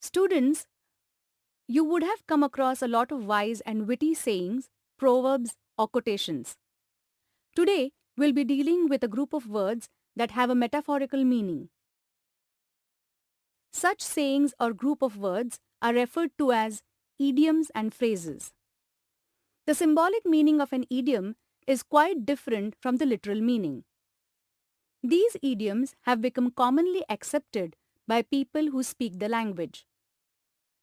Students, you would have come across a lot of wise and witty sayings, proverbs, or quotations. Today, we'll be dealing with a group of words that have a metaphorical meaning. Such sayings or group of words are referred to as idioms and phrases. The symbolic meaning of an idiom is quite different from the literal meaning. These idioms have become commonly accepted by people who speak the language.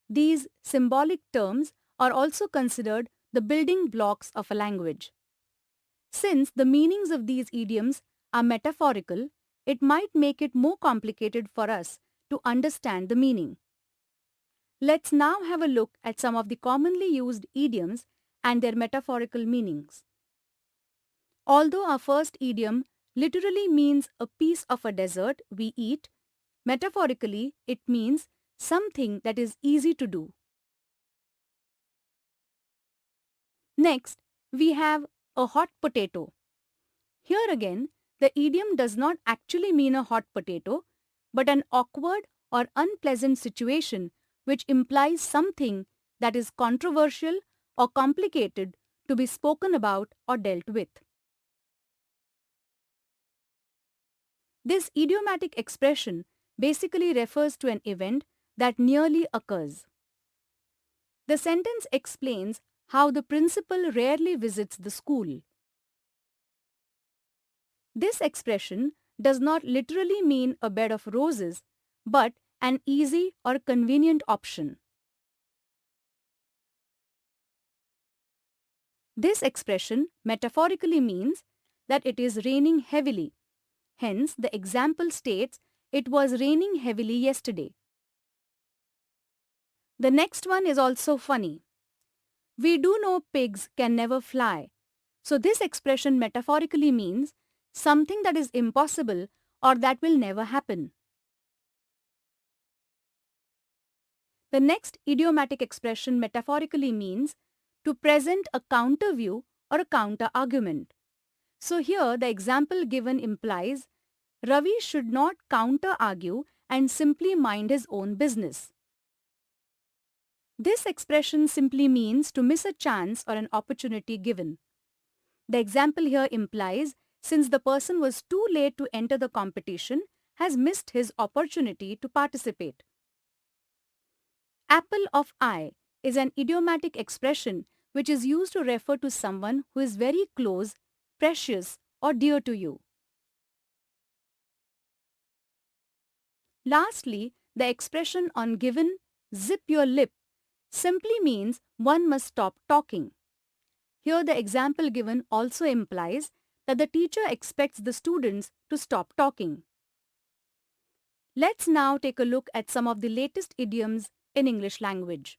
These symbolic terms are also considered the building blocks of a language. Since the meanings of these idioms are metaphorical, it might make it more complicated for us to understand the meaning. Let's now have a look at some of the commonly used idioms and their metaphorical meanings. Although our first idiom literally means a piece of a dessert we eat, metaphorically it means something that is easy to do. Next, we have a hot potato. Here again, the idiom does not actually mean a hot potato, but an awkward or unpleasant situation which implies something that is controversial or complicated to be spoken about or dealt with. This idiomatic expression basically refers to an event that nearly occurs. The sentence explains how the principal rarely visits the school. This expression does not literally mean a bed of roses, but an easy or convenient option. This expression metaphorically means that it is raining heavily. Hence, the example states it was raining heavily yesterday. The next one is also funny. We do know pigs can never fly. So this expression metaphorically means something that is impossible or that will never happen. The next idiomatic expression metaphorically means to present a counter view or a counter argument. So here the example given implies Ravi should not counter argue and simply mind his own business. This expression simply means to miss a chance or an opportunity given. The example here implies since the person was too late to enter the competition, has missed his opportunity to participate. Apple of eye is an idiomatic expression which is used to refer to someone who is very close, precious, or dear to you. Lastly, the expression on given zip your lip simply means one must stop talking. Here the example given also implies that the teacher expects the students to stop talking. Let's now take a look at some of the latest idioms in English language.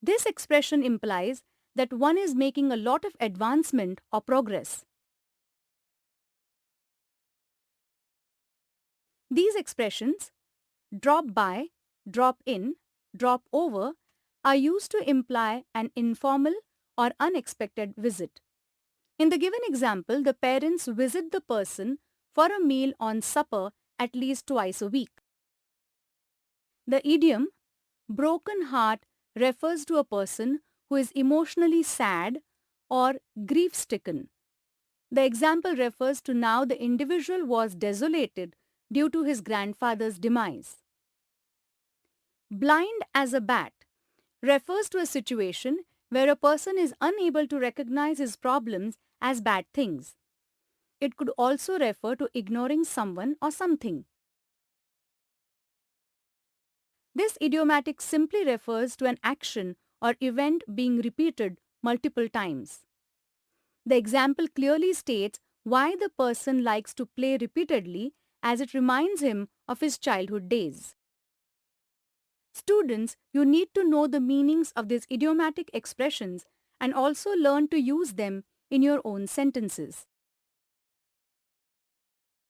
This expression implies that one is making a lot of advancement or progress. These expressions, drop by, drop in, drop over, are used to imply an informal or unexpected visit. In the given example, the parents visit the person for a meal on supper at least twice a week. The idiom, broken heart, refers to a person who is emotionally sad or grief-stricken. The example refers to now the individual was desolated due to his grandfather's demise. Blind as a bat refers to a situation where a person is unable to recognize his problems as bad things. It could also refer to ignoring someone or something. This idiomatic simply refers to an action or event being repeated multiple times. The example clearly states why the person likes to play repeatedly as it reminds him of his childhood days. Students, you need to know the meanings of these idiomatic expressions and also learn to use them in your own sentences.